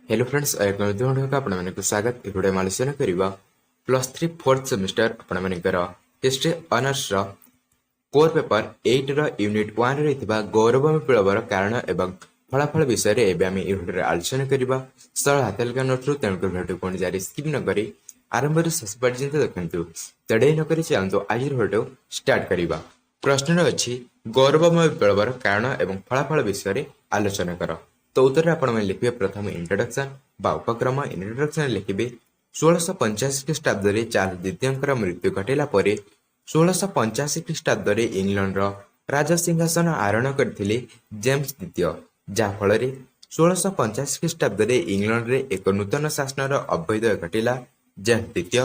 Hello friends आपको स्वागत एगुड़े आलोचना करवा +3 4th सेमिस्टर आपंकर history honours core paper 8 unit 1 रे गौरव विप्लवर कारण एवं फलाफल विषय में आम भिडियो आलोचना करवा स्थल हाथ लिखा नोट्रु तेणुकर भिडियो कौन जारी स्किप नक आरंभ शेष पर्यंत देखु तेड़े नक चलते आज भिडियो स्टार्ट करवा प्रश्न अच्छी गौरवमय विप्लवर कारण एवं फलाफल विषय आलोचना कर तो उत्तर आपण लिखे प्रथम इंट्रोडक्शन बा उपक्रम इंट्रोडक्शन लिखे 1685 ख्रीष्टाब्द चार्ल्स द्वितीय मृत्यु घटला 1685 ख्रीष्टाब्द इंग्लैंड राज सिंहासन आरोहण करथिले जेम्स द्वितीय जहाँफल 1685 ख्रीष्टाब्द इंग्लैंड रे एक नूतन शासन अभ्युदय घटला जेम्स द्वितीय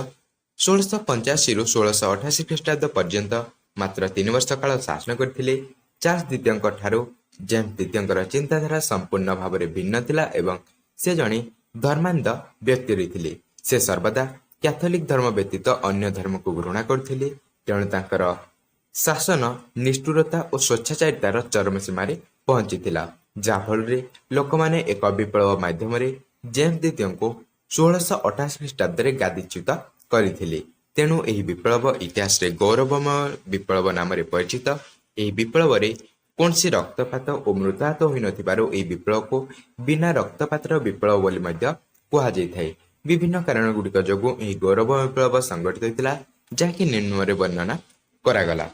1685 रु 1688 ख्रीष्टाब्द पर्यंत मात्र 3 वर्ष काल शासन करथिले चार्ल्स द्वितीय ठारू जेम्स द्वितीय चिंताधारा संपूर्ण भाव में भिन्न थिला एवं से जड़े धर्मांध व्यक्ति रही से सर्वदा कैथोलिक धर्म व्यतीत अन्य धर्म को घृणा करथिले तेणु तांकर शासन निष्ठुरता और स्वेच्छाचारितार चरम सीमार पहुंची जहाँफल लोक मैंने एक विप्लव माध्यम जेम्स द्वितीय को 1688 ख्रीष्टाब्द गादीच्युत करथिले तेणु यह विप्लव इतिहास गौरवमय विप्लव नाम परिचित। यह विप्लव कौन सी रक्तपात और मृताहत हो न विप्लव को बिना रक्तपात विप्लव बोली कहुए विभिन्न कारण गुड़िक जो गौरव विप्लव संगठित होता जहाँकि निम्न वर्णना करागला।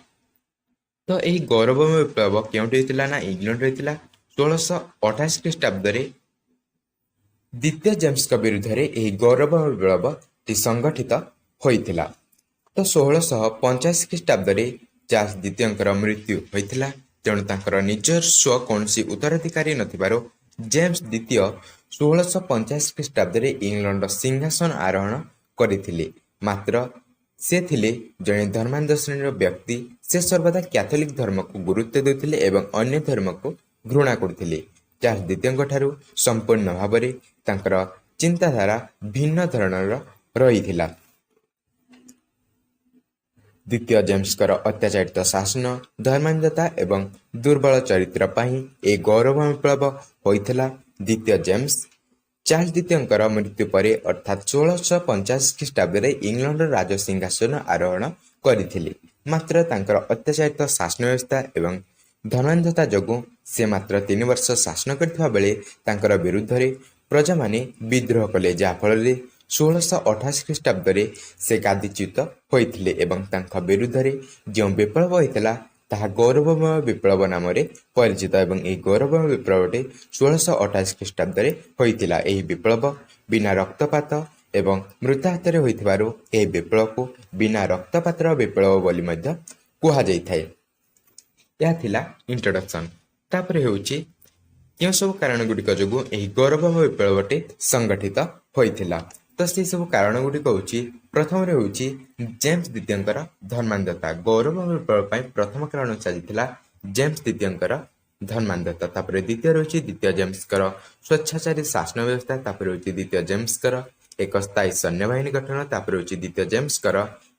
तो यही गौरव विप्लव क्योंटी होता ना इंग्लैंड होता 1688 ख्रीष्टाब्द द्वितीय जेम्स विरुद्ध में गौरव विप्लव संगठित होता। तो 1685 ख्रीष्टाब्द चार्ल्स द्वितीय मृत्यु होता तेणु तांकर निजस्व कौन सी उत्तराधिकारी नथिबारो जेम्स द्वितीय 1685 ख्रीष्टाब्द इंग्लैंड सिंहासन आरोहण करथिले मात्र से थिले जड़े धर्मांध श्रेणी व्यक्ति से सर्वदा कैथोलिक धर्म को गुरुत्व देउथिले एवं अन्य धर्म को घृणा करथिले। चार्ल्स द्वितीय ठारू संपूर्ण भाव में तांकर चिंताधारा भिन्न धरणर रहिथिला। द्वितीय जेम्स अत्याचारित शासन धर्मांधता एवं दुर्बल चरित्र ए गौरव विप्लव होता। द्वितीय जेम्स चार्ल्स द्वितीय मृत्यु पर अर्थात 1685 ख्रीष्टाब्द इंग्लैंड राज सिंहासन आरोहण करथिले मात्र तांकर अत्याचारित शासन व्यवस्था एवं धर्मांधता जोगु से मात्र 3 वर्ष शासन करथिबा बेले तांकर विरुद्ध प्रजा माने विद्रोह कले जहाँफल 1688 ख्रीष्टाब्द से गादीच्युत होते एवं तांका विरुद्ध जो विप्लव होता ताहा गौरवमय विप्लव नाम परिचित एवं यह गौरवमय विप्लव 1688 ख्रीष्टाब्द होता। यह विप्लव बिना रक्तपात एवं मृताहत यह विप्लव को बिना रक्तपात विप्लव बोली कहुए। इंट्रोडक्शन तापर होउची क्यों सब कारण गुड़िक जो गौरवमय विप्लव संगठित होता। तो से सब कारण गुड़िक हूँ प्रथम हूँ जेम्स द्वितीय धर्मांधता गौरव विप्लव प्रथम कारण चलता जेम्स द्वितीय धर्मांधता तापर द्वितीय रही द्वितीय जेम्स स्वेच्छाचारी शासन व्यवस्था तापर हूँ द्वितीय जेम्स एक स्थायी सैन्य बाहिनी गठन तापर हूँ द्वितीय जेम्स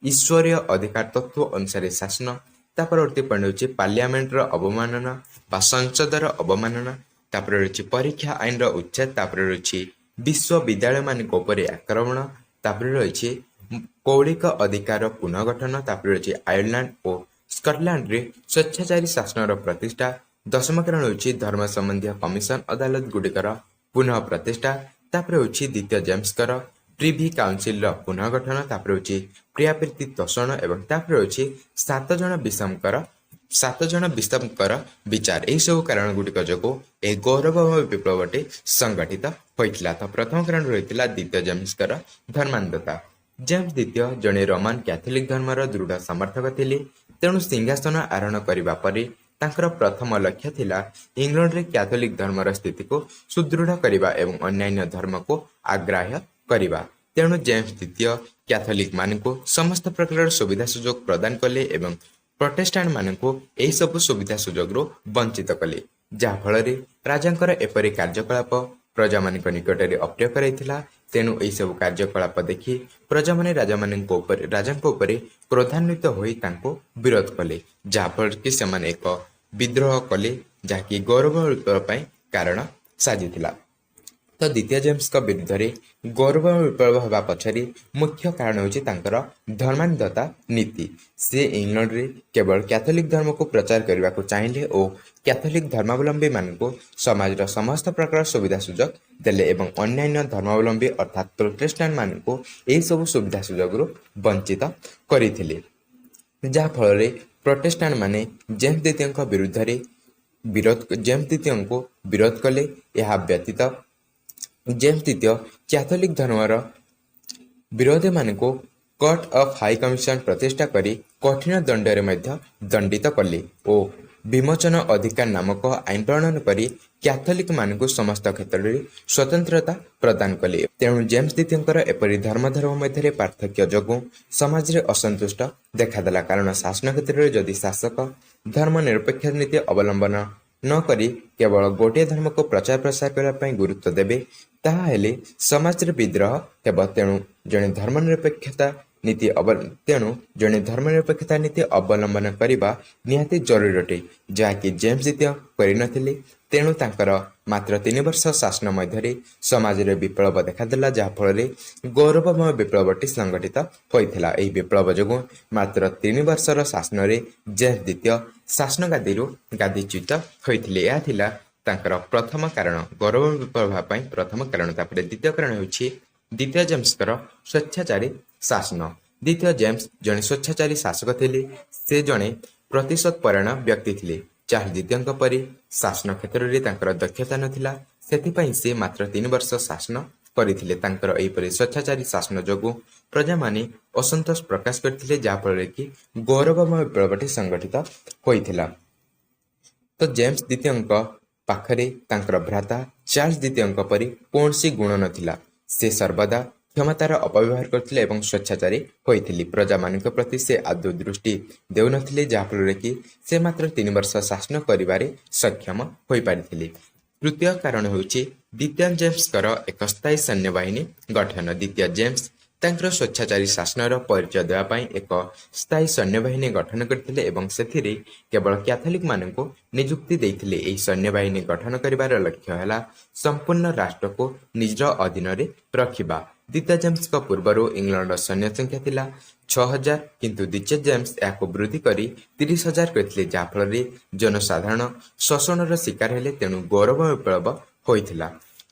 ईश्वरीय अधिकार तत्व अनुसार शासन तापरवर्ती पॉइंट हूँ पार्लियामेंटर अवमानना संसदर अवमानना तापर रही परीक्षा आईन उच्छेद तापर रही विश्वविद्यालय मान आक्रमण तापर रही कौलिक अधिकार पुनर्गठन तापर रही आयरलैंड और स्कटलैंड रे स्वेच्छाचारी शासन प्रतिष्ठा। दशम कारण हूँ धर्म संबंधी कमिशन अदालत गुड़िकर पुनः प्रतिष्ठा तापर हूँ द्वितीय जेम्स प्रिवी काउंसिल पुनर्गठन तापर हूँ प्रियाप्रीति तोषण एवं तापर हूँ 7 जन विषमकर विचार यही सब कारण गुड़िक जो एक गौरवमय विप्लव संगठित होता। तो प्रथम कारण रही द्वितीय जेम्स धर्मांधता। जेम्स द्वितीय जड़े रोमान कैथोलिक धर्मर दृढ़ समर्थक थे तेणु सिंहासन आरोहण करने तांकर प्रथम लक्ष्य थिला इंग्लैंड रे कैथोलिक धर्मर स्थिति को सुदृढ़ करने एवं अन्यान्य धर्म को आग्राह्य करने तेणु जेम्स द्वितीय कैथोलिक मान को समस्त प्रकार सुविधा सुजोग प्रदान कले एवं प्रोटेस्टांट मान को यही सब सुविधा सुजोग वंचित कले जहाँफल राजांकर एपरी कार्यकलाप प्रजा मान निकट में अप्रिय कराइथिला तेणु यही सब कार्यकलाप देखि प्रजा माने राजा क्रोधान्वित होई तांको विरोध कले जहाँफल कि सेमाने एक विद्रोह कले जहाँकि गौरव विप्लव कारण साजिथिला। ତ ଦ୍ୱିତୀୟ ଜେମ୍ସଙ୍କ ବିରୁଦ୍ଧରେ ଗୌରବ ବିପ୍ଳବ ହେବା ପଛରେ ମୁଖ୍ୟ କାରଣ ହେଉଛି ତାଙ୍କର ଧର୍ମାନ୍ଧତା ନୀତି। ସେ ଇଂଲଣ୍ଡରେ କେବଳ କ୍ୟାଥୋଲିକ ଧର୍ମକୁ ପ୍ରଚାର କରିବାକୁ ଚାହିଁଲେ ଓ କ୍ୟାଥୋଲିକ ଧର୍ମାବଲମ୍ବୀମାନଙ୍କୁ ସମାଜର ସମସ୍ତ ପ୍ରକାର ସୁବିଧା ସୁଯୋଗ ଦେଲେ ଏବଂ ଅନ୍ୟାନ୍ୟ ଧର୍ମାବଲମ୍ବୀ ଅର୍ଥାତ୍ ପ୍ରୋଟେଷ୍ଟାଣ୍ଟମାନଙ୍କୁ ଏହିସବୁ ସୁବିଧା ସୁଯୋଗରୁ ବଞ୍ଚିତ କରିଥିଲେ, ଯାହାଫଳରେ ପ୍ରୋଟେଷ୍ଟାଣ୍ଟମାନେ ଜେମ୍ସ ଦ୍ୱିତୀୟଙ୍କ ଜେମ୍ସ ଦ୍ୱିତୀୟଙ୍କୁ ବିରୋଧ କଲେ। ଏହା ବ୍ୟତୀତ ଜେମ୍ସ ଦ୍ୱିତୀୟ କ୍ୟାଥୋଲିକ ଧର୍ମର ବିରୋଧୀମାନଙ୍କୁ କୋର୍ଟ ଅଫ୍ ହାଇ କମିଶନ ପ୍ରତିଷ୍ଠା କରି କଠିନ ଦଣ୍ଡରେ ମଧ୍ୟ ଦଣ୍ଡିତ କଲେ ଓ ବିମୋଚନ ଅଧିକାର ନାମକ ଆଇନ ପ୍ରଣୟନ କରି କ୍ୟାଥୋଲିକମାନଙ୍କୁ ସମସ୍ତ କ୍ଷେତ୍ରରେ ସ୍ୱତନ୍ତ୍ରତା ପ୍ରଦାନ କଲେ। ତେଣୁ ଜେମ୍ସ ଦ୍ୱିତୀୟଙ୍କର ଏପରି ଧର୍ମ ମଧ୍ୟରେ ପାର୍ଥକ୍ୟ ଯୋଗୁଁ ସମାଜରେ ଅସନ୍ତୁଷ୍ଟ ଦେଖାଦେଲା, କାରଣ ଶାସନ କ୍ଷେତ୍ରରେ ଯଦି ଶାସକ ଧର୍ମ ନିରପେକ୍ଷ ନୀତି ଅବଲମ୍ବନ ନ କରି କେବଳ ଗୋଟିଏ ଧର୍ମକୁ ପ୍ରଚାର ପ୍ରସାର କରିବା ପାଇଁ ଗୁରୁତ୍ୱ ଦେବେ, ତାହାହେଲେ ସମାଜରେ ବିଦ୍ରୋହ ହେବ। ତେଣୁ ଜଣେ ଧର୍ମନିରପେକ୍ଷତା ନୀତି ଅବଲମ୍ବନ କରିବା ନିହାତି ଜରୁରୀ ଅଟେ, ଯାହାକି ଜେମ୍ସ ଦ୍ୱିତୀୟ କରିନଥିଲେ। ତେଣୁ ତାଙ୍କର ମାତ୍ର 3 ବର୍ଷ ଶାସନ ମଧ୍ୟରେ ସମାଜରେ ବିପ୍ଳବ ଦେଖାଦେଲା, ଯାହାଫଳରେ ଗୌରବମୟ ବିପ୍ଳବଟି ସଂଗଠିତ ହୋଇଥିଲା। ଏହି ବିପ୍ଳବ ଯୋଗୁଁ ମାତ୍ର 3 ବର୍ଷର ଶାସନରେ ଜେମ୍ସ ଦ୍ୱିତୀୟ ଶାସନ ଗାଦିଚ୍ୟୁତ ହୋଇଥିଲେ। ଏହା ଥିଲା ତାଙ୍କର ପ୍ରଥମ କାରଣ, ଗୌରବ ବିପ୍ଳବ ହେବା ପାଇଁ ପ୍ରଥମ କାରଣ। ତାପରେ ଦ୍ୱିତୀୟ କାରଣ ହେଉଛି ଦ୍ୱିତୀୟ ଜେମ୍ସଙ୍କର ସ୍ୱେଚ୍ଛାଚାରୀ ଶାସନ। ଦ୍ୱିତୀୟ ଜେମ୍ସ ଜଣେ ସ୍ୱେଚ୍ଛାଚାରୀ ଶାସକ ଥିଲେ। ସେ ଜଣେ ପ୍ରତିଶୋଧପରାୟଣ ବ୍ୟକ୍ତି ଥିଲେ। ଚାର୍ଲ୍ସ ଦ୍ୱିତୀୟଙ୍କ ପରି ଶାସନ କ୍ଷେତ୍ରରେ ତାଙ୍କର ଦକ୍ଷତା ନଥିଲା, ସେଥିପାଇଁ ସେ ମାତ୍ର 3 ବର୍ଷ ଶାସନ କରିଥିଲେ। ତାଙ୍କର ଏହିପରି ସ୍ୱେଚ୍ଛାଚାରୀ ଶାସନ ଯୋଗୁଁ ପ୍ରଜାମାନେ ଅସନ୍ତୋଷ ପ୍ରକାଶ କରିଥିଲେ, ଯାହାଫଳରେ କି ଗୌରବମୟ ବିପ୍ଳବଟି ସଂଗଠିତ ହୋଇଥିଲା। ତ ଜେମ୍ସ ଦ୍ୱିତୀୟଙ୍କ ପାଖରେ ତାଙ୍କର ଭ୍ରାତା ଚାର୍ଲ୍ସ ଦ୍ୱିତୀୟଙ୍କ ପରି କୌଣସି ଗୁଣ ନଥିଲା। ସେ ସର୍ବଦା କ୍ଷମତାର ଅପବ୍ୟବହାର କରୁଥିଲେ ଏବଂ ସ୍ୱେଚ୍ଛାଚାରୀ ହୋଇଥିଲେ। ପ୍ରଜାମାନଙ୍କ ପ୍ରତି ସେ ଆଦୌ ଦୃଷ୍ଟି ଦେଉନଥିଲେ, ଯାହାଫଳରେ କି ସେ ମାତ୍ର 3 ବର୍ଷ ଶାସନ କରିବାରେ ସକ୍ଷମ ହୋଇପାରିଥିଲେ। ତୃତୀୟ କାରଣ ହେଉଛି ଦ୍ୱିତୀୟ ଜେମ୍ସଙ୍କର ଏକ ସ୍ଥାୟୀ ସୈନ୍ୟବାହିନୀ ଗଠନ। ଦ୍ୱିତୀୟ ଜେମ୍ସ ତାଙ୍କର ସ୍ୱେଚ୍ଛାଚାରୀ ଶାସନର ପରିଚୟ ଦେବା ପାଇଁ ଏକ ସ୍ଥାୟୀ ସୈନ୍ୟବାହିନୀ ଗଠନ କରିଥିଲେ ଏବଂ ସେଥିରେ କେବଳ କ୍ୟାଥୋଲିକମାନଙ୍କୁ ନିଯୁକ୍ତି ଦେଇଥିଲେ। ଏହି ସୈନ୍ୟବାହିନୀ ଗଠନ କରିବାର ଲକ୍ଷ୍ୟ ହେଲା ସମ୍ପୂର୍ଣ୍ଣ ରାଷ୍ଟ୍ରକୁ ନିଜ ଅଧୀନରେ ରଖିବା। ଦ୍ୱିତୀୟ ଜେମ୍ସଙ୍କ ପୂର୍ବରୁ ଇଂଲଣ୍ଡର ସୈନ୍ୟ ସଂଖ୍ୟା ଥିଲା 6000, କିନ୍ତୁ ଦ୍ୱିତୀୟ ଜେମ୍ସ ଏହାକୁ ବୃଦ୍ଧି କରି 30,000 କରିଥିଲେ, ଯାହାଫଳରେ ଜନସାଧାରଣ ଶୋଷଣର ଶିକାର ହେଲେ। ତେଣୁ ଗୌରବ ବିପ୍ଳବ ହୋଇଥିଲା।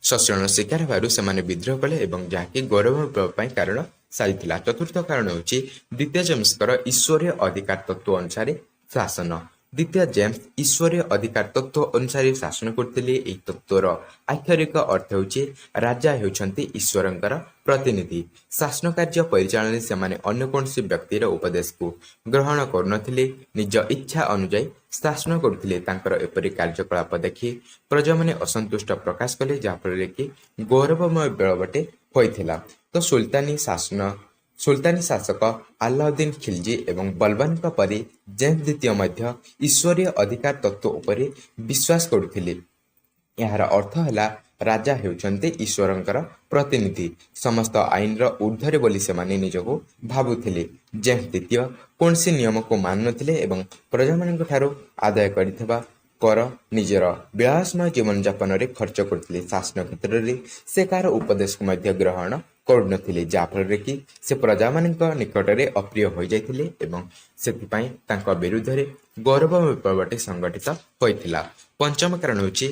ଶୋଷଣର ଶିକାର ହେବାରୁ ସେମାନେ ବିଦ୍ରୋହ କଲେ ଏବଂ ଯାହାକି ଗୌରବ ବିପ୍ଳବ ପାଇଁ କାରଣ ସାଜିଥିଲା। ଚତୁର୍ଥ କାରଣ ହେଉଛି ଦ୍ୱିତୀୟ ଜେମ୍ସଙ୍କର ଈଶ୍ୱରୀୟ ଅଧିକାର ତତ୍ତ୍ୱ ଅନୁସାରେ ଶାସନ। ଦ୍ୱିତୀୟ ଜେମ୍ସ ଈଶ୍ୱରୀୟ ଅଧିକାର ତତ୍ତ୍ୱ ଅନୁସାରେ ଶାସନ କରୁଥିଲେ। ଏହି ତତ୍ତ୍ୱର ଆକ୍ଷରିକ ଅର୍ଥ ହେଉଛି ରାଜା ହେଉଛନ୍ତି ଈଶ୍ୱରଙ୍କର ପ୍ରତିନିଧି। ଶାସନ କାର୍ଯ୍ୟ ପରିଚାଳନାରେ ସେମାନେ ଅନ୍ୟ କୌଣସି ବ୍ୟକ୍ତିର ଉପଦେଶକୁ ଗ୍ରହଣ କରୁନଥିଲେ, ନିଜ ଇଚ୍ଛା ଅନୁଯାୟୀ ଶାସନ କରୁଥିଲେ। ତାଙ୍କର ଏପରି କାର୍ଯ୍ୟକଳାପ ଦେଖି ପ୍ରଜାମାନେ ଅସନ୍ତୁଷ୍ଟ ପ୍ରକାଶ କଲେ, ଯାହାଫଳରେ କି ଗୌରବମୟ ବିପ୍ଳବଟେ ହୋଇଥିଲା। ତ ସୁଲତାନୀ ଶାସକ ଆଲାଉଦ୍ଦିନ ଖିଲଜି ଏବଂ ବଲବନଙ୍କ ପରି ଜେମ୍ସ ଦ୍ୱିତୀୟ ମଧ୍ୟ ଈଶ୍ୱରୀୟ ଅଧିକାର ତତ୍ତ୍ୱ ଉପରେ ବିଶ୍ୱାସ କରୁଥିଲେ। ଏହାର ଅର୍ଥ ହେଲା ରାଜା ହେଉଛନ୍ତି ଈଶ୍ୱରଙ୍କର ପ୍ରତିନିଧି, ସମସ୍ତ ଆଇନର ଊର୍ଦ୍ଧ୍ୱରେ ବୋଲି ସେମାନେ ନିଜକୁ ଭାବୁଥିଲେ। ଜେମ୍ସ ଦ୍ୱିତୀୟ କୌଣସି ନିୟମକୁ ମାନୁନଥିଲେ ଏବଂ ପ୍ରଜାମାନଙ୍କ ଠାରୁ ଆଦାୟ କରିଥିବା କର ନିଜର ବିଳାସମୟ ଜୀବନଯାପନରେ ଖର୍ଚ୍ଚ କରୁଥିଲେ। ଶାସନ କ୍ଷେତ୍ରରେ ସେ କାହାର ଉପଦେଶକୁ ମଧ୍ୟ ଗ୍ରହଣ କରୁନଥିଲେ, ଯାହାଫଳରେ କି ସେ ପ୍ରଜାମାନଙ୍କ ନିକଟରେ ଅପ୍ରିୟ ହୋଇଯାଇଥିଲେ ଏବଂ ସେଥିପାଇଁ ତାଙ୍କ ବିରୁଦ୍ଧରେ ଗୌରବ ବିପ୍ଳବଟି ସଂଗଠିତ ହୋଇଥିଲା। ପଞ୍ଚମ କାରଣ ହେଉଛି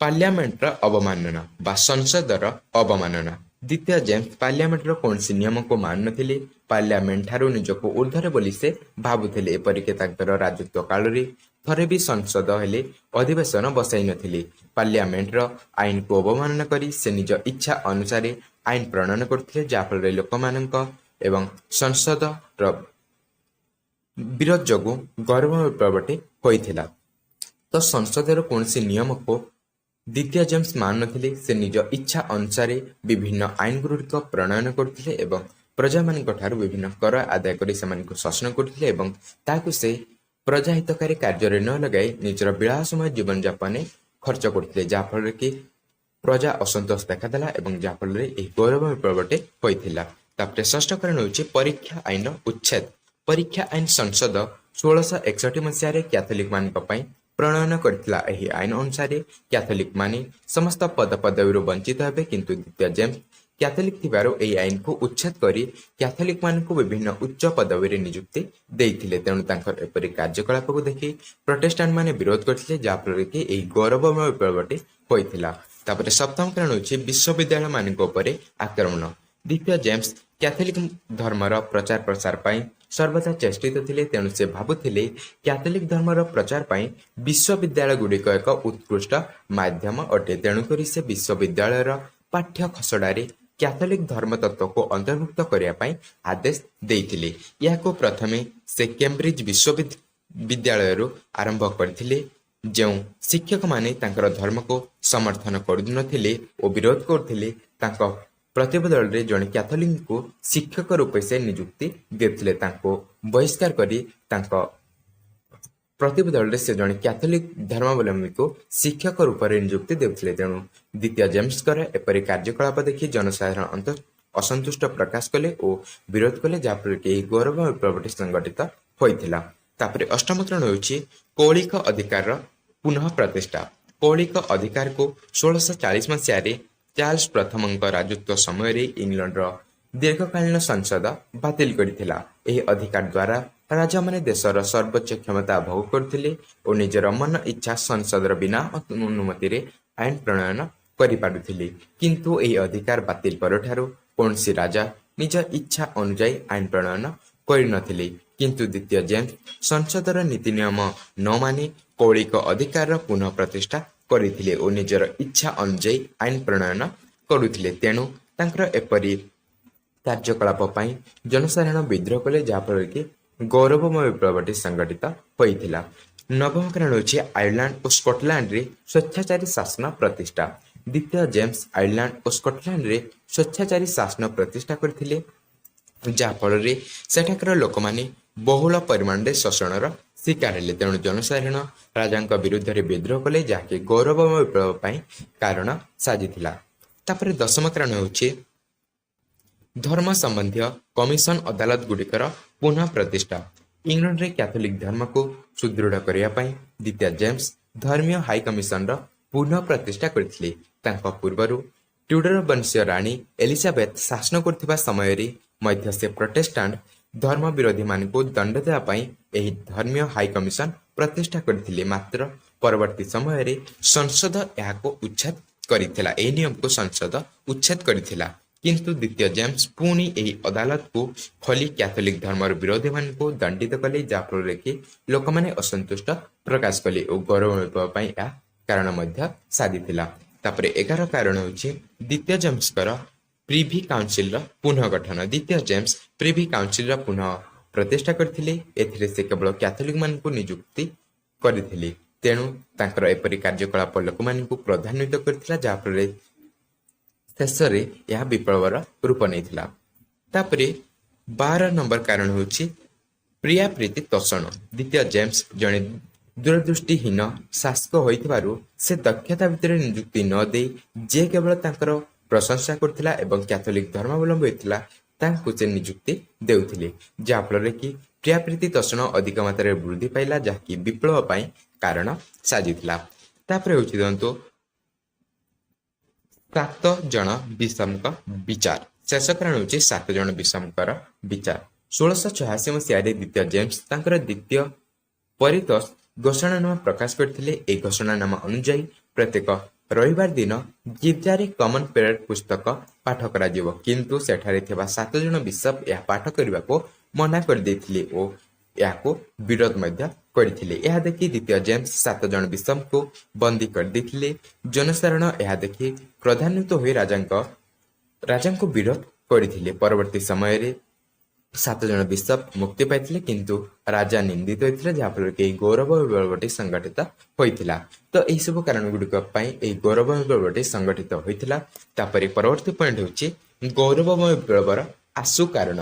ପାର୍ଲିଆମେଣ୍ଟର ଅବମାନନା ବା ସଂସଦର ଅବମାନନା। ଦ୍ୱିତୀୟ ଜେମ୍ସ ପାର୍ଲିଆମେଣ୍ଟର କୌଣସି ନିୟମକୁ ମାନୁନଥିଲେ। ପାର୍ଲିଆମେଣ୍ଟ ଠାରୁ ନିଜକୁ ଊର୍ଦ୍ଧ୍ୱରେ ବୋଲି ସେ ଭାବୁଥିଲେ। ଏପରିକି ତାଙ୍କର ରାଜତ୍ୱ କାଳରେ ଥରେ ବି ସଂସଦ ହେଲେ ଅଧିବେଶନ ବସାଇ ନଥିଲେ। ପାର୍ଲିଆମେଣ୍ଟର ଆଇନକୁ ଅବମାନନା କରି ସେ ନିଜ ଇଚ୍ଛା ଅନୁସାରେ ଆଇନ ପ୍ରଣୟନ କରୁଥିଲେ, ଯାହାଫଳରେ ଲୋକମାନଙ୍କ ଏବଂ ସଂସଦର ବିରୋଧ ଯୋଗୁଁ ଗୌରବ ବିପ୍ଳବଟି ହୋଇଥିଲା। ତ ସଂସଦର କୌଣସି ନିୟମକୁ ଦ୍ୱିତୀୟ ଜେମ୍ସ ମାନୁନଥିଲେ। ସେ ନିଜ ଇଚ୍ଛା ଅନୁସାରେ ବିଭିନ୍ନ ଆଇନଗୁଡ଼ିକ ପ୍ରଣୟନ କରୁଥିଲେ ଏବଂ ପ୍ରଜାମାନଙ୍କ ଠାରୁ ବିଭିନ୍ନ କର ଆଦାୟ କରି ସେମାନଙ୍କୁ ଶାସନ କରୁଥିଲେ ଏବଂ ତାହାକୁ ସେ ପ୍ରଜାହିତକାରୀ କାର୍ଯ୍ୟରେ ନ ଲଗାଇ ନିଜର ବିଳାସମୟ ଜୀବନଯାପନରେ ଖର୍ଚ୍ଚ କରୁଥିଲେ, ଯାହାଫଳରେ କି ପ୍ରଜା ଅସନ୍ତୋଷ ଦେଖାଦେଲା ଏବଂ ଯାହାଫଳରେ ଏହି ଗୌରବ ବିପ୍ଳବଟି ହୋଇଥିଲା। ତାପରେ ଷଷ୍ଠ କାରଣ ହେଉଛି ପରୀକ୍ଷା ଆଇନର ଉଚ୍ଛେଦ। ପରୀକ୍ଷା ଆଇନ ସଂସଦ 1661 ମସିହାରେ କ୍ୟାଥୋଲିକମାନଙ୍କ ପାଇଁ ପ୍ରଣୟନ କରିଥିଲା। ଏହି ଆଇନ ଅନୁସାରେ କ୍ୟାଥୋଲିକ ମାନେ ସମସ୍ତ ପଦପଦବୀରୁ ବଞ୍ଚିତ ହେବେ, କିନ୍ତୁ ଦ୍ୱିତୀୟ ଜେମ୍ସ କ୍ୟାଥୋଲିକ ଥିବାରୁ ଏହି ଆଇନକୁ ଉଚ୍ଛେଦ କରି କ୍ୟାଥୋଲିକ ମାନଙ୍କୁ ବିଭିନ୍ନ ଉଚ୍ଚ ପଦବୀରେ ନିଯୁକ୍ତି ଦେଇଥିଲେ। ତେଣୁ ତାଙ୍କର ଏପରି କାର୍ଯ୍ୟକଳାପକୁ ଦେଖି ପ୍ରୋଟେଷ୍ଟାଣ୍ଟ ମାନେ ବିରୋଧ କରିଥିଲେ, ଯାହାଫଳରେ କି ଏହି ଗୌରବମୟ ବିପ୍ଳବଟି ହୋଇଥିଲା। ତାପରେ ସପ୍ତମ କାରଣ ହେଉଛି ବିଶ୍ୱବିଦ୍ୟାଳୟ ମାନଙ୍କ ଉପରେ ଆକ୍ରମଣ। ଦ୍ୱିତୀୟ ଜେମ୍ସ କ୍ୟାଥୋଲିକ ଧର୍ମର ପ୍ରଚାର ପ୍ରସାର ପାଇଁ ସର୍ବଦା ଚେଷ୍ଟିତ ଥିଲେ। ତେଣୁ ସେ ଭାବୁଥିଲେ କ୍ୟାଥୋଲିକ ଧର୍ମର ପ୍ରଚାର ପାଇଁ ବିଶ୍ୱବିଦ୍ୟାଳୟ ଗୁଡ଼ିକ ଏକ ଉତ୍କୃଷ୍ଟ ମାଧ୍ୟମ ଅଟେ। ତେଣୁକରି ସେ ବିଶ୍ୱବିଦ୍ୟାଳୟର ପାଠ୍ୟ ଖସଡ଼ାରେ କ୍ୟାଥୋଲିକ ଧର୍ମ ତତ୍ତ୍ୱକୁ ଅନ୍ତର୍ଭୁକ୍ତ କରିବା ପାଇଁ ଆଦେଶ ଦେଇଥିଲେ। ଏହାକୁ ପ୍ରଥମେ ସେ କେମ୍ବ୍ରିଜ ବିଶ୍ୱବିଦ୍ୟାଳୟରୁ ଆରମ୍ଭ କରିଥିଲେ, ଯେଉଁ ଶିକ୍ଷକମାନେ ତାଙ୍କର ଧର୍ମକୁ ସମର୍ଥନ କରୁନଥିଲେ ଓ ବିରୋଧ କରୁଥିଲେ, ତାଙ୍କ ପ୍ରତିବଦଳରେ ଜଣେ କ୍ୟାଥୋଲିକଙ୍କୁ ଶିକ୍ଷକ ରୂପେ ସେ ନିଯୁକ୍ତି ଦେଉଥିଲେ। ତାଙ୍କୁ ବହିଷ୍କାର କରି ତାଙ୍କ ପ୍ରତିବଦଳରେ ସେ ଜଣେ କ୍ୟାଥୋଲିକ ଧର୍ମାବଲମ୍ବୀଙ୍କୁ ଶିକ୍ଷକ ରୂପରେ ନିଯୁକ୍ତି ଦେଉଥିଲେ। ତେଣୁ ଦ୍ୱିତୀୟ ଜେମ୍ସଙ୍କର ଏପରି କାର୍ଯ୍ୟକଳାପ ଦେଖି ଜନସାଧାରଣ ଅସନ୍ତୁଷ୍ଟ ପ୍ରକାଶ କଲେ ଓ ବିରୋଧ କଲେ, ଯାହାଫଳରେ କି ଏହି ଗୌରବ ବିପ୍ଳବଟି ସଂଗଠିତ ହୋଇଥିଲା। ତାପରେ ଅଷ୍ଟମ କାରଣ ହେଉଛି କୌଳିକ ଅଧିକାରର ପୁନଃ ପ୍ରତିଷ୍ଠା। କୌଳିକ ଅଧିକାରକୁ 1640 ମସିହାରେ ଚାର୍ଲସ ପ୍ରଥମଙ୍କ ରାଜତ୍ୱ ସମୟରେ ଇଂଲଣ୍ଡର ଦୀର୍ଘକାଳୀନ ସଂସଦ ବାତିଲ କରିଥିଲା। ଏହି ଅଧିକାର ଦ୍ୱାରା ରାଜାମାନେ ଦେଶର ସର୍ବୋଚ୍ଚ କ୍ଷମତା ଭୋଗ କରୁଥିଲେ ଓ ନିଜର ମନ ଇଚ୍ଛା ସଂସଦର ବିନା ଅନୁମତିରେ ଆଇନ ପ୍ରଣୟନ କରିପାରୁଥିଲେ। କିନ୍ତୁ ଏହି ଅଧିକାର ବାତିଲ ପରଠାରୁ କୌଣସି ରାଜା ନିଜ ଇଚ୍ଛା ଅନୁଯାୟୀ ଆଇନ ପ୍ରଣୟନ କରିନଥିଲେ। କିନ୍ତୁ ଦ୍ୱିତୀୟ ଜେମ୍ସ ସଂସଦର ନୀତି ନିୟମ ନ ମାନି କୌଳିକ ଅଧିକାରର ପୁନଃ ପ୍ରତିଷ୍ଠା କରିଥିଲେ ଓ ନିଜର ଇଚ୍ଛା ଅନୁଯାୟୀ ଆଇନ ପ୍ରଣୟନ କରୁଥିଲେ। ତେଣୁ ତାଙ୍କର ଏପରି କାର୍ଯ୍ୟକଳାପ ପାଇଁ ଜନସାଧାରଣ ବିଦ୍ରୋହ କଲେ, ଯାହାଫଳରେ କି ଗୌରବମୟ ବିପ୍ଳବଟି ସଂଗଠିତ ହୋଇଥିଲା। ନବମ କାରଣ ହେଉଛି ଆୟର୍ଲାଣ୍ଡ ଓ ସ୍କଟଲ୍ୟାଣ୍ଡରେ ସ୍ୱେଚ୍ଛାଚାରୀ ଶାସନ ପ୍ରତିଷ୍ଠା। ଦ୍ୱିତୀୟ ଜେମ୍ସ ଆୟର୍ଲାଣ୍ଡ ଓ ସ୍କଟଲ୍ୟାଣ୍ଡରେ ସ୍ୱେଚ୍ଛାଚାରୀ ଶାସନ ପ୍ରତିଷ୍ଠା କରିଥିଲେ, ଯାହାଫଳରେ ସେଠାକାର ଲୋକମାନେ ବହୁଳ ପରିମାଣରେ ଶୋଷଣର ଶିକାର ହେଲେ। ତେଣୁ ଜନସାଧାରଣ ରାଜାଙ୍କ ବିରୁଦ୍ଧରେ ବିଦ୍ରୋହ କଲେ, ଯାହାକି ଗୌରବମୟ ବିପ୍ଳବ ପାଇଁ କାରଣ ସାଜିଥିଲା। ତାପରେ ଦଶମ କାରଣ ହେଉଛି ଧର୍ମ ସମ୍ବନ୍ଧୀୟ କମିଶନ ଅଦାଲତ ଗୁଡ଼ିକର ପୁନଃ ପ୍ରତିଷ୍ଠା। ଇଂଲଣ୍ଡରେ କ୍ୟାଥୋଲିକ ଧର୍ମକୁ ସୁଦୃଢ଼ କରିବା ପାଇଁ ଦ୍ୱିତୀୟ ଜେମ୍ସ ଧର୍ମୀୟ ହାଇ କମିଶନର ପୁନଃ ପ୍ରତିଷ୍ଠା କରିଥିଲେ। ତାଙ୍କ ପୂର୍ବରୁ ଟ୍ୟୁଡର ବଂଶୀୟ ରାଣୀ ଏଲିଜାବେଥ ଶାସନ କରୁଥିବା ସମୟରେ ମଧ୍ୟ ସେ ପ୍ରୋଟେଷ୍ଟାଣ୍ଟ ଧର୍ମ ବିରୋଧୀମାନଙ୍କୁ ଦଣ୍ଡ ଦେବା ପାଇଁ ଏହି ଧର୍ମୀୟ ହାଇ କମିଶନ ପ୍ରତିଷ୍ଠା କରିଥିଲେ। ମାତ୍ର ପରବର୍ତ୍ତୀ ସମୟରେ ସଂସଦ ଏହାକୁ ଉଚ୍ଛେଦ କରିଥିଲା। ଏହି ନିୟମକୁ ସଂସଦ ଉଚ୍ଛେଦ କରିଥିଲା। କିନ୍ତୁ ଦ୍ୱିତୀୟ ଜେମ୍ସ ପୁଣି ଏହି ଅଦାଲତକୁ ଖୋଲି କ୍ୟାଥୋଲିକ ଧର୍ମର ବିରୋଧୀମାନଙ୍କୁ ଦଣ୍ଡିତ କଲେ, ଯାହାଫଳରେ କି ଲୋକମାନେ ଅସନ୍ତୁଷ୍ଟ ପ୍ରକାଶ କଲେ ଓ ଗୌରବ ବିପ୍ଳବ ପାଇଁ ଏହା କାରଣ ମଧ୍ୟ ସାଜିଥିଲା। ତାପରେ 11 କାରଣ ହେଉଛି ଦ୍ୱିତୀୟ ଜେମ୍ସଙ୍କର ପ୍ରିଭି କାଉନସିଲର ପୁନଃ ଗଠନ। ଦ୍ୱିତୀୟ ଜେମ୍ସ ପ୍ରିଭି କାଉନସିଲର ପୁନଃ ପ୍ରତିଷ୍ଠା କରିଥିଲେ। ଏଥିରେ ସେ କେବଳ କ୍ୟାଥୋଲିକମାନଙ୍କୁ ନିଯୁକ୍ତି କରିଥିଲେ। ତେଣୁ ତାଙ୍କର ଏପରି କାର୍ଯ୍ୟକଳାପ ଲୋକମାନଙ୍କୁ କ୍ରୋଧାନ୍ୱିତ କରିଥିଲା, ଯାହାଫଳରେ ଶେଷରେ ଏହା ବିପ୍ଳବର ରୂପ ନେଇଥିଲା। ତାପରେ 12 ନମ୍ବର କାରଣ ହେଉଛି ପ୍ରିୟା ପ୍ରୀତି ତୋଷଣ। ଦ୍ୱିତୀୟ ଜେମ୍ସ ଜଣେ ଦୂରଦୃଷ୍ଟିହୀନ ଶାସକ ହୋଇଥିବାରୁ ସେ ଦକ୍ଷତା ଭିତରେ ନିଯୁକ୍ତି ନ ଦେଇ ଯିଏ କେବଳ ତାଙ୍କର ପ୍ରଶଂସା କରୁଥିଲା ଏବଂ କ୍ୟାଥୋଲିକ ଧର୍ମାବଲମ୍ବୀ ହୋଇଥିଲା ତାଙ୍କୁ ସେ ନିଯୁକ୍ତି ଦେଉଥିଲେ, ଯାହାଫଳରେ କି ପ୍ରିୟା ପ୍ରୀତି ତୋଷଣ ଅଧିକ ମାତ୍ରାରେ ବୃଦ୍ଧି ପାଇଲା, ଯାହାକି ବିପ୍ଳବ ପାଇଁ କାରଣ ସାଜିଥିଲା। ତାପରେ ହେଉଛି ଦେଖନ୍ତୁ 7 ଜଣ ବିଷମଙ୍କ ବିଚାର। ଶେଷ କାରଣ ହେଉଛି 7 ଜଣ ବିଷମଙ୍କର ବିଚାର। 1686 ମସିହାରେ ଦ୍ୱିତୀୟ ଜେମ୍ସ ତାଙ୍କର ଦ୍ୱିତୀୟ ପରିତୋଷ ଘୋଷଣାନାମା ପ୍ରକାଶ କରିଥିଲେ। ଏହି ଘୋଷଣାନାମା ଅନୁଯାୟୀ ପ୍ରତ୍ୟେକ ରବିବାର ଦିନ ଗିର୍ଜାରେ କମନ ପ୍ରେୟର ପୁସ୍ତକ ପାଠ କରାଯିବ, କିନ୍ତୁ ସେଠାରେ ଥିବା 7 ଜଣ ବିଶପ ଏହା ପାଠ କରିବାକୁ ମନା କରିଦେଇଥିଲେ ଓ ଏହାକୁ ବିରୋଧ ମଧ୍ୟ କରିଥିଲେ। ଏହା ଦେଖି ଦ୍ୱିତୀୟ ଜେମ୍ସ 7 ଜଣ ବିଶପଙ୍କୁ ବନ୍ଦୀ କରିଦେଇଥିଲେ। ଜନସାଧାରଣ ଏହା ଦେଖି କ୍ରୋଧାନ୍ୱିତ ହୋଇ ରାଜାଙ୍କୁ ବିରୋଧ କରିଥିଲେ। ପରବର୍ତ୍ତୀ ସମୟରେ 7 ଜଣ ବିଶପ ମୁକ୍ତି ପାଇଥିଲେ, କିନ୍ତୁ ରାଜା ନିନ୍ଦିତ ହୋଇଥିଲେ, ଯାହାଫଳରେ କି ଏହି ଗୌରବ ବିପ୍ଳବଟି ସଂଗଠିତ ହୋଇଥିଲା। ତ ଏହିସବୁ କାରଣ ଗୁଡ଼ିକ ପାଇଁ ଏହି ଗୌରବ ବିପ୍ଳବଟି ସଂଗଠିତ ହୋଇଥିଲା। ତାପରେ ପରବର୍ତ୍ତୀ ପଏଣ୍ଟ ହେଉଛି ଗୌରବମୟ ବିପ୍ଳବର ଆଶୁ କାରଣ।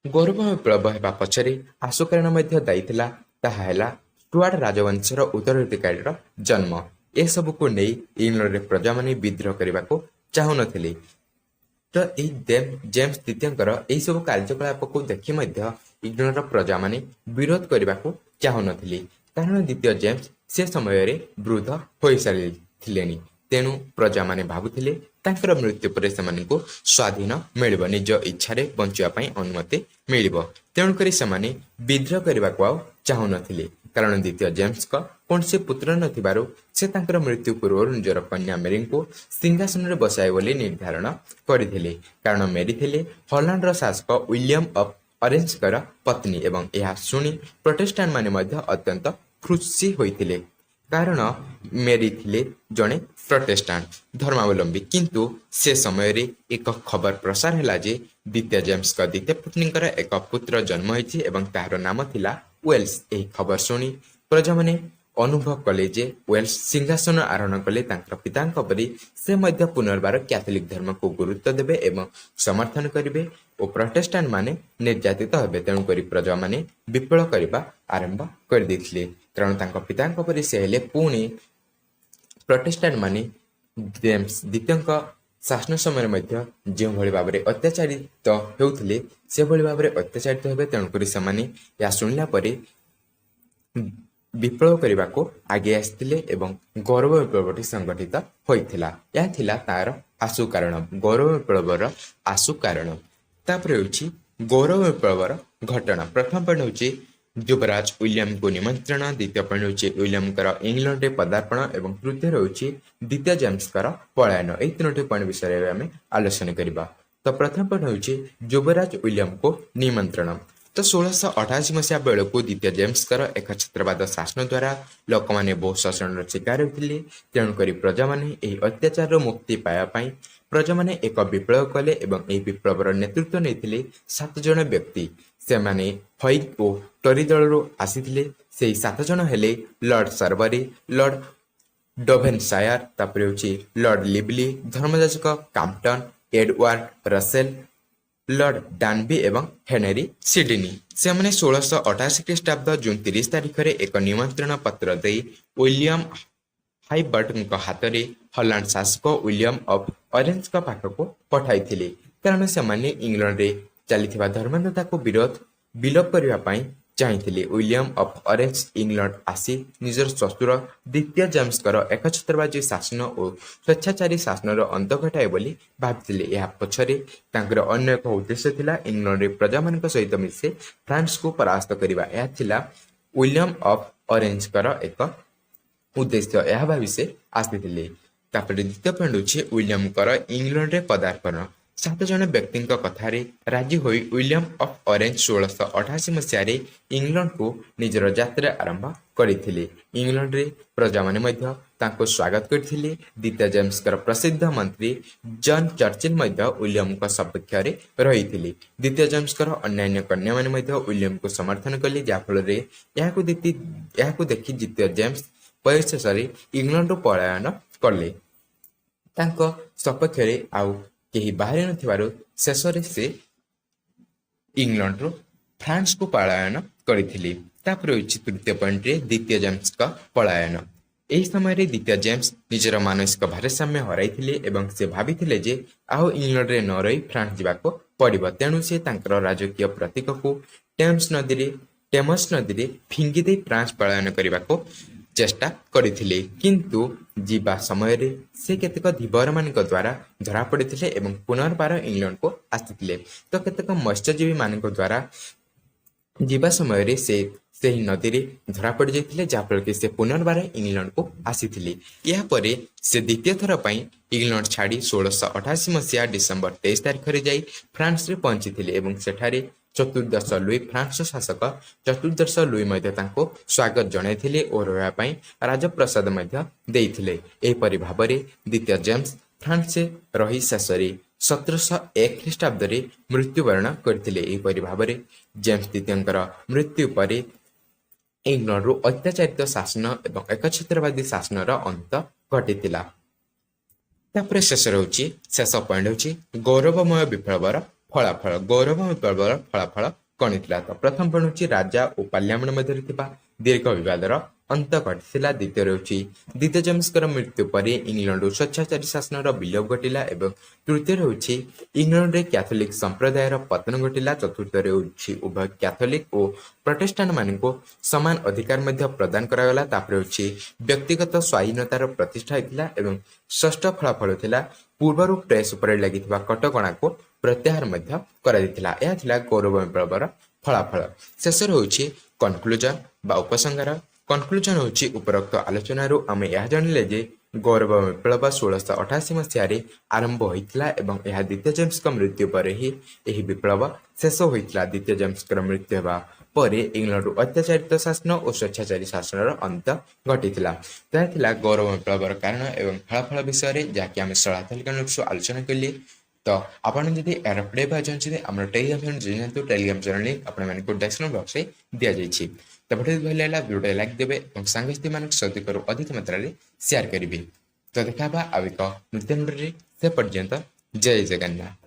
ଗୌରବମୟ ବିପ୍ଳବ ହେବା ପଛରେ ଆଶୁ କାରଣ ମଧ୍ୟ ଦାୟୀ ଥିଲା। ତାହା ହେଲା ଷ୍ଟୁଆର୍ଟ ରାଜବଂଶର ଉତ୍ତରାଧିକାରୀର ଜନ୍ମ। ଏସବୁକୁ ନେଇ ଇଂଲଣ୍ଡରେ ପ୍ରଜାମାନେ ବିଦ୍ରୋହ କରିବାକୁ ଚାହୁଁନଥିଲେ। ତ ଏହି ଜେମ୍ସ ଦ୍ୱିତୀୟଙ୍କର ଏହିସବୁ କାର୍ଯ୍ୟକଳାପକୁ ଦେଖି ମଧ୍ୟ ଇଂଲଣ୍ଡର ପ୍ରଜାମାନେ ବିରୋଧ କରିବାକୁ ଚାହୁଁନଥିଲେ। କାରଣ ଦ୍ୱିତୀୟ ଜେମ୍ସ ସେ ସମୟରେ ବୃଦ୍ଧ ହୋଇସାରିଥିଲେଣି। ତେଣୁ ପ୍ରଜାମାନେ ଭାବୁଥିଲେ ତାଙ୍କର ମୃତ୍ୟୁ ପରେ ସେମାନଙ୍କୁ ସ୍ୱାଧୀନ ମିଳିବ, ନିଜ ଇଚ୍ଛାରେ ବଞ୍ଚିବା ପାଇଁ ଅନୁମତି ମିଳିବ। ତେଣୁକରି ସେମାନେ ବିଦ୍ରୋହ କରିବାକୁ ଆଉ ଚାହୁଁନଥିଲେ। କାରଣ ଦ୍ୱିତୀୟ ଜେମ୍ସଙ୍କ କୌଣସି ପୁତ୍ର ନଥିବାରୁ ସେ ତାଙ୍କର ମୃତ୍ୟୁ ପୂର୍ବରୁ ନିଜର କନ୍ୟା ମେରିଙ୍କୁ ସିଂହାସନରେ ବସାଇବେ ବୋଲି ନିର୍ଦ୍ଧାରଣ କରିଥିଲେ। କାରଣ ମେରି ଥିଲେ ହଲାଣ୍ଡର ଶାସକ ୱିଲିୟମ ଅଫ୍ ଅରେଞ୍ଜଙ୍କର ପତ୍ନୀ ଏବଂ ଏହା ଶୁଣି ପ୍ରୋଟେଷ୍ଟାଣ୍ଟମାନେ ମଧ୍ୟ ଅତ୍ୟନ୍ତ ଖୁସି ହୋଇଥିଲେ। କାରଣ ମେରି ଥିଲେ ଜଣେ ପ୍ରୋଟେଷ୍ଟାଣ୍ଟ ଧର୍ମାବଲମ୍ବୀ। କିନ୍ତୁ ସେ ସମୟରେ ଏକ ଖବର ପ୍ରସାର ହେଲା ଯେ ଦ୍ୱିତୀୟ ଜେମ୍ସଙ୍କ ଦ୍ୱିତୀୟ ପତ୍ନୀଙ୍କର ଏକ ପୁତ୍ର ଜନ୍ମ ହୋଇଛି ଏବଂ ତାହାର ନାମ ଥିଲା ୱେଲ୍ସ। ଏହି ଖବର ଶୁଣି ପ୍ରଜାମାନେ ଅନୁଭବ କଲେ ଯେ ୱେଲ୍ସ ସିଂହାସନ ଆରୋହଣ କଲେ ତାଙ୍କର ପିତାଙ୍କ ପରି ସେ ମଧ୍ୟ ପୁନର୍ବାର କ୍ୟାଥୋଲିକ ଧର୍ମକୁ ଗୁରୁତ୍ୱ ଦେବେ ଏବଂ ସମର୍ଥନ କରିବେ ଓ ପ୍ରୋଟେଷ୍ଟାଣ୍ଟ ମାନେ ନିର୍ଯାତିତ ହେବେ। ତେଣୁକରି ପ୍ରଜାମାନେ ବିପ୍ଳବ କରିବା ଆରମ୍ଭ କରିଦେଇଥିଲେ। କାରଣ ତାଙ୍କ ପିତାଙ୍କ ପରି ସେ ହେଲେ ପୁଣି ପ୍ରୋଟେଷ୍ଟାଣ୍ଟ ମାନେ ଜେମ୍ସ ଦ୍ୱିତୀୟଙ୍କ ଶାସନ ସମୟରେ ମଧ୍ୟ ଯେଉଁଭଳି ଭାବରେ ଅତ୍ୟାଚାରିତ ହେଉଥିଲେ ସେଭଳି ଭାବରେ ଅତ୍ୟାଚାରିତ ହେବେ। ତେଣୁକରି ସେମାନେ ଏହା ଶୁଣିଲା ପରେ ବିପ୍ଳବ କରିବାକୁ ଆଗେଇ ଆସିଥିଲେ ଏବଂ ଗୌରବ ବିପ୍ଳବଟି ସଂଗଠିତ ହୋଇଥିଲା। ଏହା ଥିଲା ତାର ଆଶୁ କାରଣ, ଗୌରବ ବିପ୍ଳବର ଆଶୁ କାରଣ। ତାପରେ ହେଉଛି ଗୌରବ ବିପ୍ଳବର ଘଟଣା। ପ୍ରଥମ ପଏଣ୍ଟ ହେଉଛି ଯୁବରାଜ ୱିଲିୟମଙ୍କୁ ନିମନ୍ତ୍ରଣ, ଦ୍ୱିତୀୟ ପଏଣ୍ଟ ହେଉଛି ୱିଲିୟମଙ୍କର ଇଂଲଣ୍ଡରେ ପଦାର୍ପଣ ଏବଂ ତୃତୀୟ ହେଉଛି ଦ୍ୱିତୀୟ ଜେମ୍ସଙ୍କର ପଳାୟନ। ଏହି ତିନୋଟି ପଏଣ୍ଟ ବିଷୟରେ ଆମେ ଆଲୋଚନା କରିବା। ତ ପ୍ରଥମ ପଏଣ୍ଟ ହେଉଛି ଯୁବରାଜ ୱିଲିୟମଙ୍କୁ ନିମନ୍ତ୍ରଣ। ତ 1688 ମସିହା ବେଳକୁ ଦ୍ୱିତୀୟ ଜେମ୍ସଙ୍କର ଏକଛତ୍ରବାଦ ଶାସନ ଦ୍ୱାରା ଲୋକମାନେ ବହୁ ଶୋଷଣର ଶିକାର ହେଉଥିଲେ। ତେଣୁକରି ପ୍ରଜାମାନେ ଏହି ଅତ୍ୟାଚାରରୁ ମୁକ୍ତି ପାଇବା ପାଇଁ ପ୍ରଜାମାନେ ଏକ ବିପ୍ଳବ କଲେ ଏବଂ ଏହି ବିପ୍ଳବର ନେତୃତ୍ୱ ନେଇଥିଲେ 7 ଜଣ ବ୍ୟକ୍ତି। ସେମାନେ ହ୍ୱାଇଟ୍ ଓ ଟରି ଦଳରୁ ଆସିଥିଲେ। ସେହି 7 ଜଣ ହେଲେ ଲର୍ଡ ସର୍ବରି, ଲର୍ଡ ଡୋଭେନଶାୟାର, ତାପରେ ହେଉଛି ଲର୍ଡ ଲିବଲି, ଧର୍ମଯାଜକ କାମ୍ପଟନ, ଏଡୱାର୍ଡ ରସେଲ, ଲର୍ଡ ଡାନବି ଏବଂ ହେନରୀ ସିଡନୀ। ସେମାନେ 1688 ଖ୍ରୀଷ୍ଟାବ୍ଦ ଜୁନ୍ 30 ତାରିଖରେ ଏକ ନିମନ୍ତ୍ରଣ ପତ୍ର ଦେଇ ୱିଲିୟମ ହାଇବର୍ଟଙ୍କ ହାତରେ ହଲାଣ୍ଡ ଶାସକ ୱିଲିୟମ ଅଫ୍ ଅରେଞ୍ଜଙ୍କ ପାଖକୁ ପଠାଇଥିଲେ। କାରଣ ସେମାନେ ଇଂଲଣ୍ଡରେ ଚାଲିଥିବା ଧର୍ମାନ୍ଧତାକୁ ବିଲୋପ କରିବା ପାଇଁ ଚାହିଁଥିଲେ। ୱିଲିୟମ ଅଫ୍ ଅରେଞ୍ଜ ଇଂଲଣ୍ଡ ଆସି ନିଜର ଶ୍ୱଶୁର ଦ୍ୱିତୀୟ ଜେମ୍ସଙ୍କର ଏକଛତ୍ରବାଦୀ ଶାସନ ଓ ସ୍ୱେଚ୍ଛାଚାରୀ ଶାସନର ଅନ୍ତ ଘଟାଏ ବୋଲି ଭାବିଥିଲେ। ଏହା ପଛରେ ତାଙ୍କର ଅନ୍ୟ ଏକ ଉଦ୍ଦେଶ୍ୟ ଥିଲା, ଇଂଲଣ୍ଡରେ ପ୍ରଜାମାନଙ୍କ ସହିତ ମିଶି ଫ୍ରାନ୍ସକୁ ପରାସ୍ତ କରିବା। ଏହା ଥିଲା ୱିଲିୟମ ଅଫ୍ ଅରେଞ୍ଜଙ୍କର ଏକ ଉଦ୍ଦେଶ୍ୟ। ଏହା ଭାବି ସେ ଆସିଥିଲେ। ତାପରେ ଦ୍ୱିତୀୟ ପଏଣ୍ଟ ହେଉଛି ୱିଲିୟମଙ୍କର ଇଂଲଣ୍ଡରେ ପଦାର୍ପଣ। 7 ଜଣ ବ୍ୟକ୍ତିଙ୍କ କଥାରେ ରାଜି ହୋଇ ୱିଲିୟମ ଅଫ୍ ଅରେଞ୍ଜ 1688 ମସିହାରେ ଇଂଲଣ୍ଡକୁ ନିଜର ଯାତ୍ରା ଆରମ୍ଭ କରିଥିଲେ। ଇଂଲଣ୍ଡରେ ପ୍ରଜାମାନେ ମଧ୍ୟ ତାଙ୍କୁ ସ୍ୱାଗତ କରିଥିଲେ। ଦ୍ୱିତୀୟ ଜେମ୍ସଙ୍କର ପ୍ରସିଦ୍ଧ ମନ୍ତ୍ରୀ ଜନ୍ ଚର୍ଚ୍ଚିଲ ମଧ୍ୟ ୱିଲିୟମଙ୍କ ସପକ୍ଷରେ ରହିଥିଲେ। ଦ୍ୱିତୀୟ ଜେମ୍ସଙ୍କର ଅନ୍ୟାନ୍ୟ କନ୍ୟାମାନେ ମଧ୍ୟ ୱିଲିୟମଙ୍କୁ ସମର୍ଥନ କଲେ, ଯାହାଫଳରେ ଏହାକୁ ଦେଖି ଦ୍ୱିତୀୟ ଜେମ୍ସ ପରିଶେଷରେ ଇଂଲଣ୍ଡରୁ ପଳାୟନ କଲେ। ତାଙ୍କ ସପକ୍ଷରେ ଆଉ କେହି ବାହାରି ନଥିବାରୁ ଶେଷରେ ସେ ଇଂଲଣ୍ଡରୁ ଫ୍ରାନ୍ସକୁ ପଳାୟନ କରିଥିଲେ। ତାପରେ ହେଉଛି ତୃତୀୟ ପଏଣ୍ଟରେ ଦ୍ୱିତୀୟ ଜେମ୍ସଙ୍କ ପଳାୟନ। ଏହି ସମୟରେ ଦ୍ୱିତୀୟ ଜେମ୍ସ ନିଜର ମାନସିକ ଭାରସାମ୍ୟ ହରାଇଥିଲେ ଏବଂ ସେ ଭାବିଥିଲେ ଯେ ଆଉ ଇଂଲଣ୍ଡରେ ନ ରହି ଫ୍ରାନ୍ସ ଯିବାକୁ ପଡ଼ିବ। ତେଣୁ ସେ ତାଙ୍କର ରାଜକୀୟ ପ୍ରତୀକକୁ ଟେମସ୍ ନଦୀରେ ଫିଙ୍ଗି ଦେଇ ଫ୍ରାନ୍ସ ପଳାୟନ କରିବାକୁ ଚେଷ୍ଟା କରିଥିଲେ। କିନ୍ତୁ ଯିବା ସମୟରେ ସେ କେତେକ ଧୀବରମାନଙ୍କ ଦ୍ୱାରା ଧରାପଡ଼ିଥିଲେ ଏବଂ ପୁନର୍ବାର ଇଂଲଣ୍ଡକୁ ଆସିଥିଲେ। ତ କେତେକ ମତ୍ସ୍ୟଜୀବୀ ମାନଙ୍କ ଦ୍ୱାରା ଯିବା ସମୟରେ ସେ ସେହି ନଦୀରେ ଧରାପଡ଼ି ଯାଇଥିଲେ, ଯାହାଫଳରେ କି ସେ ପୁନର୍ବାର ଇଂଲଣ୍ଡକୁ ଆସିଥିଲେ। ଏହାପରେ ସେ ଦ୍ୱିତୀୟ ଥର ପାଇଁ ଇଂଲଣ୍ଡ ଛାଡ଼ି 1688 ମସିହା ଡିସେମ୍ବର 23 ତାରିଖରେ ଯାଇ ଫ୍ରାନ୍ସରେ ପହଞ୍ଚିଥିଲେ ଏବଂ ସେଠାରେ ଚତୁର୍ଦ୍ଦଶ ଲୁଇ ଫ୍ରାନ୍ସର ଶାସକ ଚତୁର୍ଦ୍ଦଶ ଲୁଇ ମଧ୍ୟ ତାଙ୍କୁ ସ୍ୱାଗତ ଜଣାଇଥିଲେ ଓ ରହିବା ପାଇଁ ରାଜପ୍ରସାଦ ମଧ୍ୟ ଦେଇଥିଲେ। ଏହିପରି ଭାବରେ ଦ୍ୱିତୀୟ ଜେମ୍ସ ଫ୍ରାନ୍ସରେ ରହି ଶେଷରେ 1701 ଖ୍ରୀଷ୍ଟାବ୍ଦରେ ମୃତ୍ୟୁବରଣ କରିଥିଲେ। ଏହିପରି ଭାବରେ ଜେମ୍ସ ଦ୍ୱିତୀୟଙ୍କର ମୃତ୍ୟୁ ପରେ ଇଂଲଣ୍ଡରୁ ଅତ୍ୟାଚାରିତ ଶାସନ ଏବଂ ଏକଛତ୍ରବାଦୀ ଶାସନର ଅନ୍ତ ଘଟିଥିଲା। ତାପରେ ଶେଷ ପଏଣ୍ଟ ହେଉଛି ଗୌରବମୟ ବିପ୍ଳବର ଫଳାଫଳ। ଗୌରବ ବିପ୍ଳବର ଫଳାଫଳ କଣ ଥିଲା? ତ ପ୍ରଥମ ପଏଣ୍ଟ ହେଉଛି ରାଜା ଓ ପାର୍ଲିଆମେଣ୍ଟ ମଧ୍ୟରେ ଥିବା ଦୀର୍ଘ ବିବାଦର ଅନ୍ତ ଘଟିଥିଲା। ଦ୍ୱିତୀୟ ହେଉଛି ଦ୍ୱିତୀୟ ଜେମ୍ସଙ୍କର ମୃତ୍ୟୁ ପରେ ଇଂଲଣ୍ଡରୁ ସ୍ୱେଚ୍ଛାଚାରୀ ଶାସନର ବିଲୋପ ଘଟିଲା ଏବଂ ତୃତୀୟ ହେଉଛି ଇଂଲଣ୍ଡରେ କ୍ୟାଥୋଲିକ ସମ୍ପ୍ରଦାୟର ପତନ ଘଟିଲା। ଚତୁର୍ଥରେ ହେଉଛି ଉଭୟ କ୍ୟାଥୋଲିକ ଓ ପ୍ରଟେଷ୍ଟାଣ୍ଟମାନଙ୍କୁ ସମାନ ଅଧିକାର ମଧ୍ୟ ପ୍ରଦାନ କରାଗଲା। ତାପରେ ହେଉଛି ବ୍ୟକ୍ତିଗତ ସ୍ୱାଧୀନତାର ପ୍ରତିଷ୍ଠା ହୋଇଥିଲା ଏବଂ ଷଷ୍ଠ ଫଳାଫଳ ଥିଲା ପୂର୍ବରୁ ପ୍ରେସ୍ ଉପରେ ଲାଗିଥିବା କଟକଣାକୁ ପ୍ରତ୍ୟାହାର ମଧ୍ୟ କରାଯାଇଥିଲା। ଏହା ଥିଲା ଗୌରବ ବିପ୍ଳବର ଫଳାଫଳ। ଶେଷରେ ହେଉଛି କନକ୍ଲୁଜନ ବା ଉପସଂହାର। କନକ୍ଲୁଜନ ହେଉଛି ଉପରୋକ୍ତ ଆଲୋଚନାରୁ ଆମେ ଏହା ଜାଣିଲେ ଯେ ଗୌରବ ବିପ୍ଳବ 1688 ମସିହାରେ ଆରମ୍ଭ ହୋଇଥିଲା ଏବଂ ଏହା ଦ୍ୱିତୀୟ ଜେମ୍ସଙ୍କ ମୃତ୍ୟୁ ପରେ ହିଁ ଏହି ବିପ୍ଳବ ଶେଷ ହୋଇଥିଲା। ଦ୍ୱିତୀୟ ଜେମ୍ସଙ୍କର ମୃତ୍ୟୁ ହେବା ପରେ ଇଂଲଣ୍ଡରୁ ଅତ୍ୟାଚାରିତ ଶାସନ ଓ ସ୍ୱେଚ୍ଛାଚାରୀ ଶାସନର ଅନ୍ତ ଘଟିଥିଲା। ତାହା ଥିଲା ଗୌରବ ବିପ୍ଳବର କାରଣ ଏବଂ ଫଳାଫଳ ବିଷୟରେ ଯାହାକି ଆମେ ଆଲୋଚନା କଲେ। ତ ଆପଣ ଯଦି ଏହାର ପ୍ଲେ ପାଇବା ଚାହୁଁଛନ୍ତି ଆମର ଟେଲିଗ୍ରାମ ଜାଣନ୍ତୁ। ଟେଲିଗ୍ରାମ ଚ୍ୟାନେଲ ଲିଙ୍କ୍ ଆପଣମାନଙ୍କୁ ଡେସ୍କ୍ରିପସନ ବକ୍ସରେ ଦିଆଯାଇଛି। ତ ଭିଡ଼ିଓ ଭଲ ଲାଗିଲା ଭିଡ଼ିଓ ଲାଇକ୍ ଦେବେ ଏବଂ ସାଙ୍ଗସାଥୀମାନଙ୍କ ସହିତ ଅଧିକ ମାତ୍ରାରେ ସେୟାର କରିବେ। ତ ଦେଖା ହେବା ଆଉ ଏକ ନୂତନ ଭିଡ଼ିଓରେ। ସେ ପର୍ଯ୍ୟନ୍ତ ଜୟ ଜଗନ୍ନାଥ।